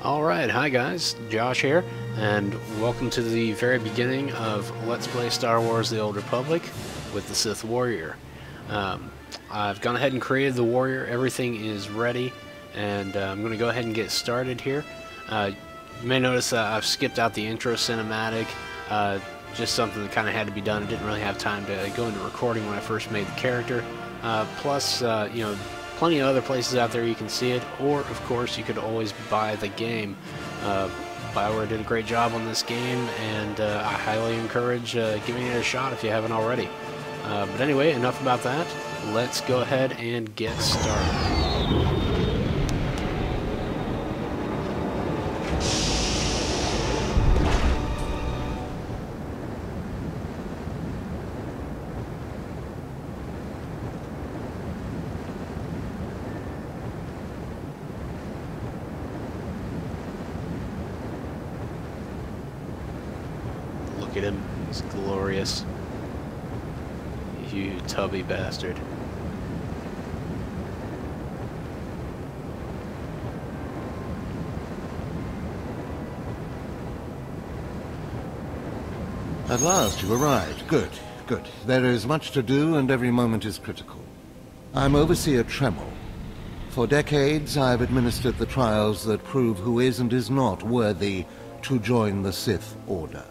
Alright, hi guys, Josh here, and welcome to the very beginning of Let's Play Star Wars The Old Republic with the Sith Warrior. I've gone ahead and created the Warrior, everything is ready, and I'm going to go ahead and get started here. You may notice I've skipped out the intro cinematic, just something that kind of had to be done. I didn't really have time to go into recording when I first made the character. Plus, you know, plenty of other places out there you can see it, or of course you could always buy the game. BioWare did a great job on this game, and I highly encourage giving it a shot if you haven't already. But anyway, enough about that. Let's go ahead and get started. Look at him, he's glorious. You tubby bastard. At last you arrived. Good, good. There is much to do and every moment is critical. I'm Overseer Tremel. For decades I have administered the trials that prove who is and is not worthy to join the Sith Order.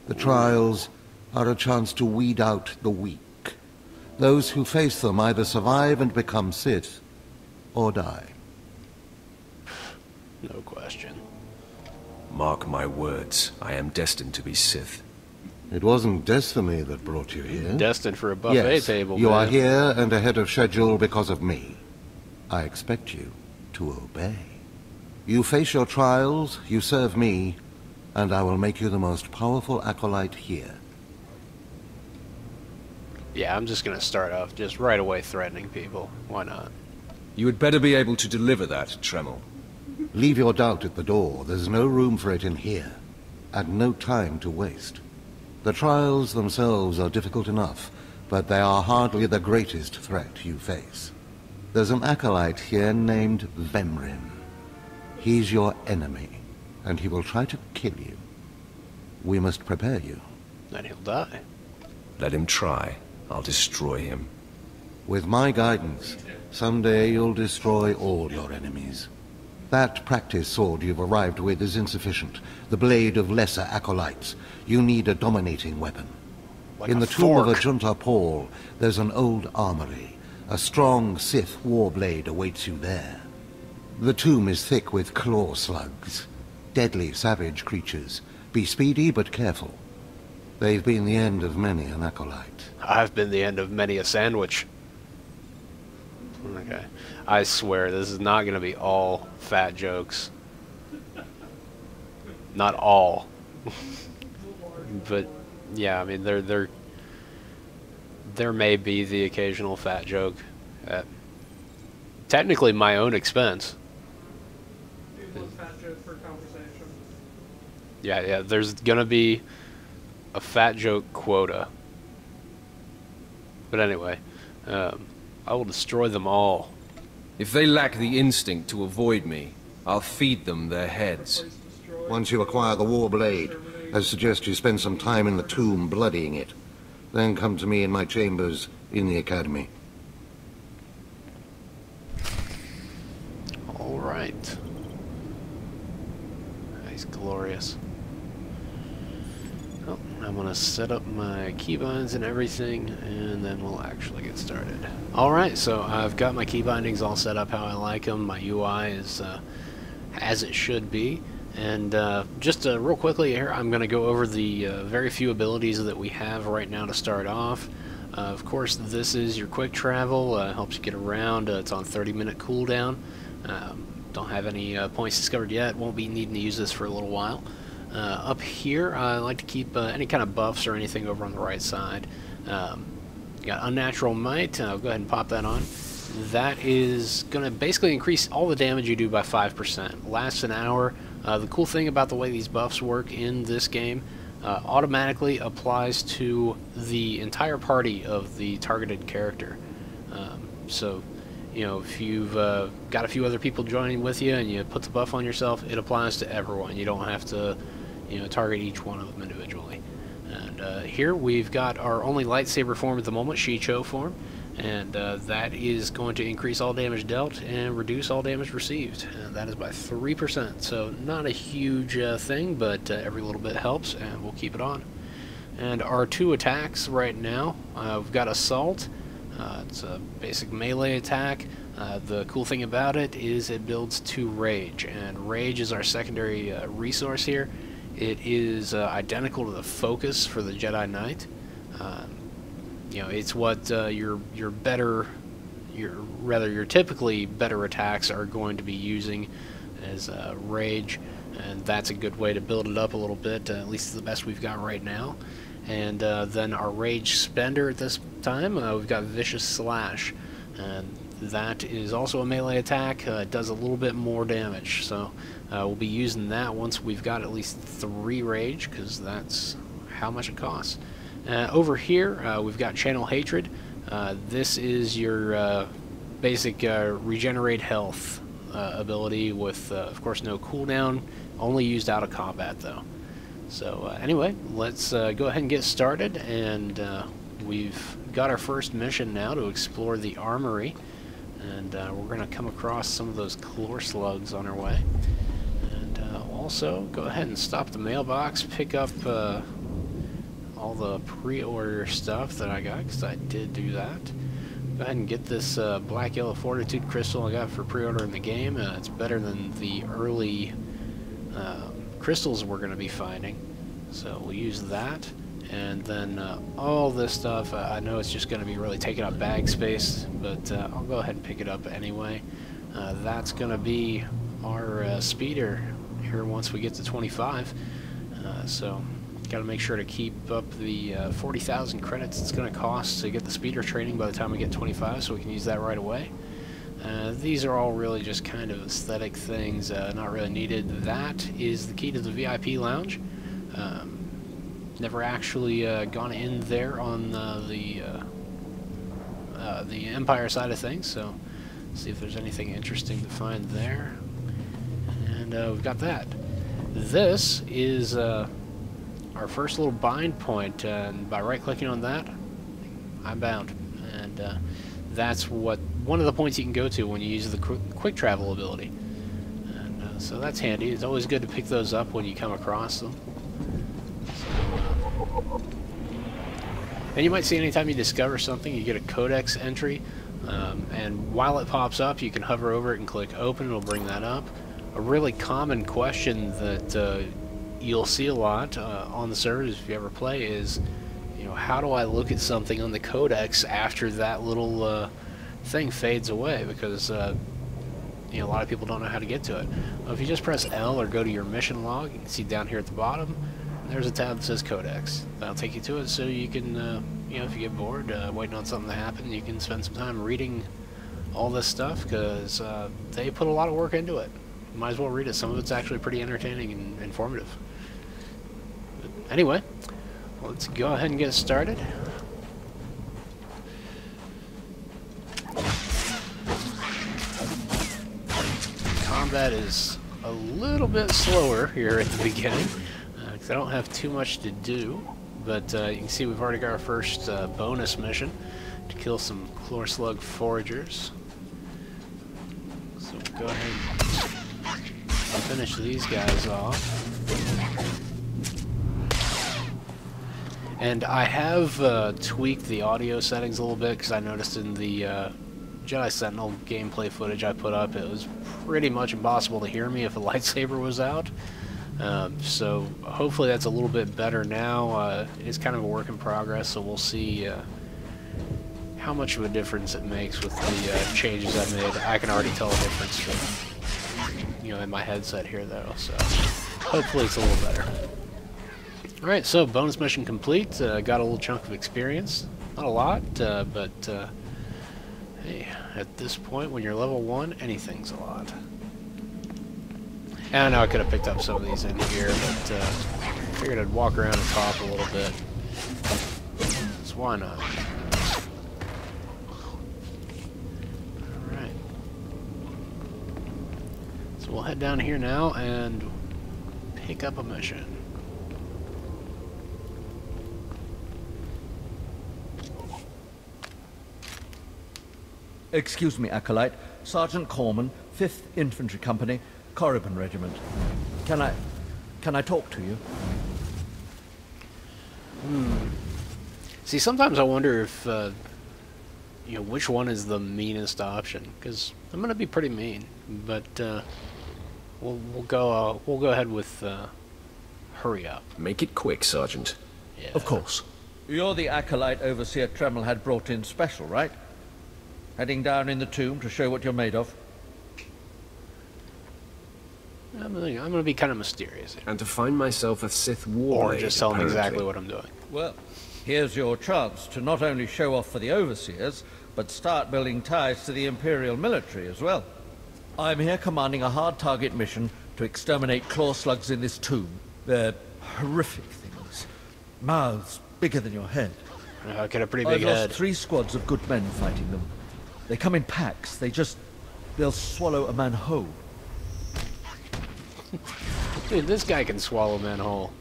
The trials are a chance to weed out the weak. Those who face them either survive and become Sith, or die. No question. Mark my words, I am destined to be Sith. It wasn't destiny that brought you here. Destined for a buffet Yes, table, you man. are here and ahead of schedule because of me. I expect you to obey. You face your trials, you serve me, and I will make you the most powerful acolyte here. Yeah, I'm just gonna start off just right away threatening people. Why not? You had better be able to deliver that, Tremel. Leave your doubt at the door. There's no room for it in here, and no time to waste. The trials themselves are difficult enough, but they are hardly the greatest threat you face. There's an acolyte here named Vemrin. He's your enemy, and he will try to kill you. We must prepare you. Then he'll die. Let him try. I'll destroy him. With my guidance, someday you'll destroy all your enemies. That practice sword you've arrived with is insufficient. The blade of lesser acolytes. You need a dominating weapon. Like In a the tomb of fork. Ajunta Paul, there's an old armory. A strong Sith warblade awaits you there. The tomb is thick with claw slugs. Deadly, savage creatures. Be speedy but careful. They've been the end of many an acolyte. I've been the end of many a sandwich. Okay. I swear, this is not going to be all fat jokes. Not all. But, yeah, I mean, there may be the occasional fat joke at technically my own expense. Yeah, there's going to be a fat joke quota. But anyway, I will destroy them all. If they lack the instinct to avoid me, I'll feed them their heads. Once you acquire the warblade, I suggest you spend some time in the tomb bloodying it. Then come to me in my chambers in the academy. All right. He's glorious. Oh, I'm gonna set up my keybinds and everything, and then we'll actually get started. Alright, so I've got my key bindings all set up how I like them. My UI is as it should be. And just real quickly here, I'm going to go over the very few abilities that we have right now to start off. Of course, this is your quick travel, helps you get around. It's on 30-minute cooldown. Don't have any points discovered yet, won't be needing to use this for a little while. Up here, I like to keep any kind of buffs or anything over on the right side. You got Unnatural Might, I'll go ahead and pop that on. That is going to basically increase all the damage you do by 5%. Lasts an hour. The cool thing about the way these buffs work in this game, automatically applies to the entire party of the targeted character. So you know, if you've got a few other people joining with you and you put the buff on yourself, it applies to everyone. You don't have to, you know, target each one of them individually. And here we've got our only lightsaber form at the moment, Shicho form, and that is going to increase all damage dealt and reduce all damage received. And that is by 3%, so not a huge thing, but every little bit helps, and we'll keep it on. And our 2 attacks right now, we've got Assault. It's a basic melee attack. The cool thing about it is it builds to Rage, and Rage is our secondary resource here. It is identical to the Focus for the Jedi Knight. You know, it's what your typically better attacks are going to be using as Rage, and that's a good way to build it up a little bit. At least the best we've got right now. And then our Rage Spender at this time, we've got Vicious Slash, and that is also a melee attack. It does a little bit more damage, so we'll be using that once we've got at least 3 Rage, because that's how much it costs. Over here, we've got Channel Hatred. This is your basic regenerate health ability with, of course, no cooldown, only used out of combat, though. So anyway, let's go ahead and get started, and we've got our first mission now to explore the armory, and we're going to come across some of those chlor slugs on our way. And also, go ahead and stop the mailbox, pick up all the pre-order stuff that I got, because I did do that. Go ahead and get this Black Yellow Fortitude Crystal I got for pre-order in the game. It's better than the early crystals we're going to be finding, so we'll use that. And then all this stuff, I know it's just going to be really taking up bag space, but I'll go ahead and pick it up anyway. That's going to be our speeder here once we get to 25, so got to make sure to keep up the 40,000 credits it's going to cost to get the speeder training by the time we get 25, so we can use that right away. These are all really just kind of aesthetic things, not really needed. That is the key to the VIP lounge. Never actually gone in there on the Empire side of things, so see if there's anything interesting to find there. And we've got that. This is our first little bind point, and by right-clicking on that, I'm bound. And that's one of the points you can go to when you use the quick travel ability. And so that's handy. It's always good to pick those up when you come across them. And you might see anytime you discover something, you get a codex entry, and while it pops up, you can hover over it and click open. It'll bring that up. A really common question that you'll see a lot on the servers if you ever play is, you know, how do I look at something on the codex after that little thing fades away? Because you know, a lot of people don't know how to get to it. Well, if you just press L or go to your mission log, you can see down here at the bottom, there's a tab that says Codex. That'll take you to it, so you can, you know, if you get bored waiting on something to happen, you can spend some time reading all this stuff, because they put a lot of work into it. You might as well read it. Some of it's actually pretty entertaining and informative. But anyway, let's go ahead and get started. Combat is a little bit slower here at the beginning, because I don't have too much to do, but you can see we've already got our first bonus mission to kill some chlor slug foragers. So we'll go ahead and finish these guys off. And I have tweaked the audio settings a little bit, because I noticed in the Jedi Sentinel gameplay footage I put up, it was pretty much impossible to hear me if a lightsaber was out. So hopefully that's a little bit better now. It's kind of a work in progress, so we'll see how much of a difference it makes with the changes I made. I can already tell a difference from, you know, in my headset here though, so hopefully it's a little better. Alright, so bonus mission complete. Got a little chunk of experience. Not a lot, but hey, at this point when you're level 1, anything's a lot. And I know I could have picked up some of these in here, but figured I'd walk around the top a little bit. So why not? Alright. we'll head down here now and pick up a mission. Excuse me, Acolyte. Sergeant Corman, 5th Infantry Company, Corriban Regiment. Can I talk to you? See, sometimes I wonder if, you know, which one is the meanest option, because I'm gonna be pretty mean, but we'll go ahead with hurry up. Make it quick, Sergeant. Yeah. Of course. You're the Acolyte Overseer Tremel had brought in special, right? Heading down in the tomb to show what you're made of? I'm gonna be kind of mysterious here. And to find myself a Sith warlord, Or just tell them apparently. exactly what I'm doing. Well, here's your chance to not only show off for the Overseers, but start building ties to the Imperial military as well. I'm here commanding a hard target mission to exterminate claw slugs in this tomb. They're horrific things. Mouths bigger than your head. Get a pretty I've big lost head. 3 squads of good men fighting them. They come in packs. They'll swallow a man whole. Dude, this guy can swallow man whole.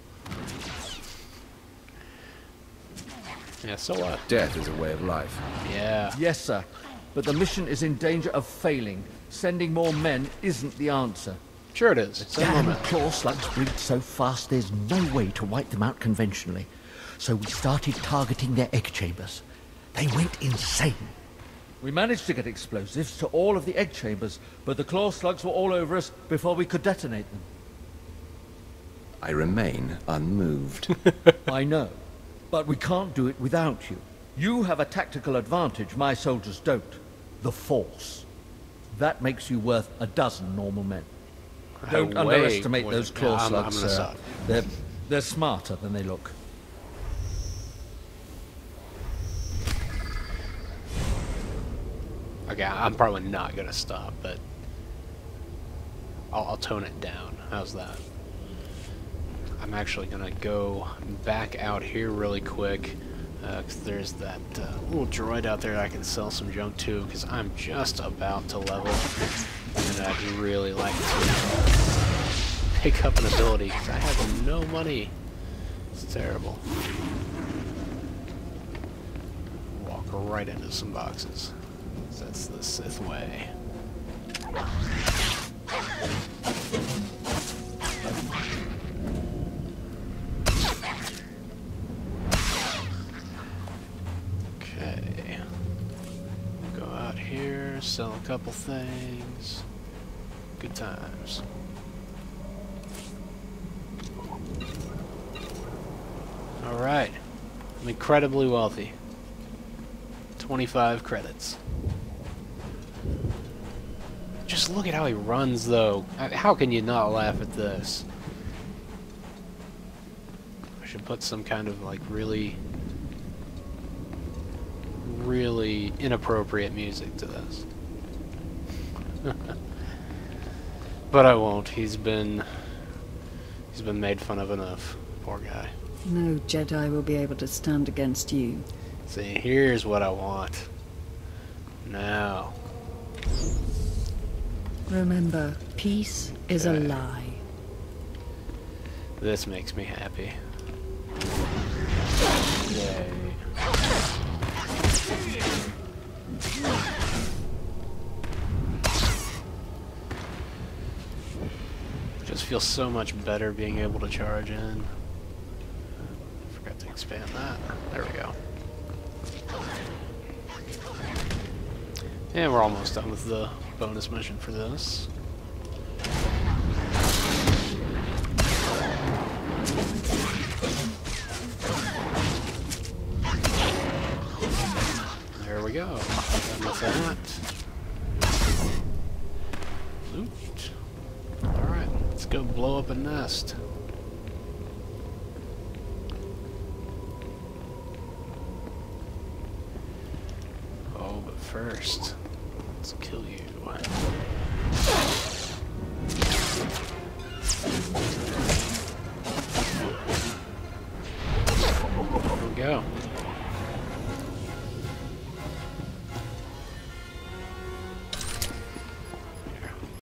Yeah, so what? Death is a way of life. Yeah. Yes, sir. But the mission is in danger of failing. Sending more men isn't the answer. Sure it is. Send Damn them in. claw slugs breed so fast there's no way to wipe them out conventionally. So we started targeting their egg chambers. They went insane. We managed to get explosives to all of the egg chambers, but the claw slugs were all over us before we could detonate them. I remain unmoved. I know, but we can't do it without you. You have a tactical advantage my soldiers don't. The Force. That makes you worth a dozen normal men. Don't underestimate those claw slugs, I'm gonna sir. stop. They're smarter than they look. Okay, I'm probably not gonna stop, but I'll tone it down. How's that? I'm actually gonna go back out here really quick, because there's that little droid out there I can sell some junk to, because I'm just about to level, and I'd really like to pick up an ability, because I have no money. It's terrible. Walk right into some boxes. That's the Sith way. Okay. Go out here, sell a couple things. Good times. Alright. I'm incredibly wealthy. 25 credits. Just look at how he runs, though. How can you not laugh at this? I should put some kind of, like, really inappropriate music to this. But I won't. He's been made fun of enough. Poor guy. No Jedi will be able to stand against you. See, here's what I want. Now. Remember, peace is a lie. This makes me happy. Yay. Just feels so much better being able to charge in. Forgot to expand that. There we go. And we're almost done with the bonus mission for this. There we go. Done with that. Loot. Alright, let's go blow up a nest. Oh, but first, let's kill you.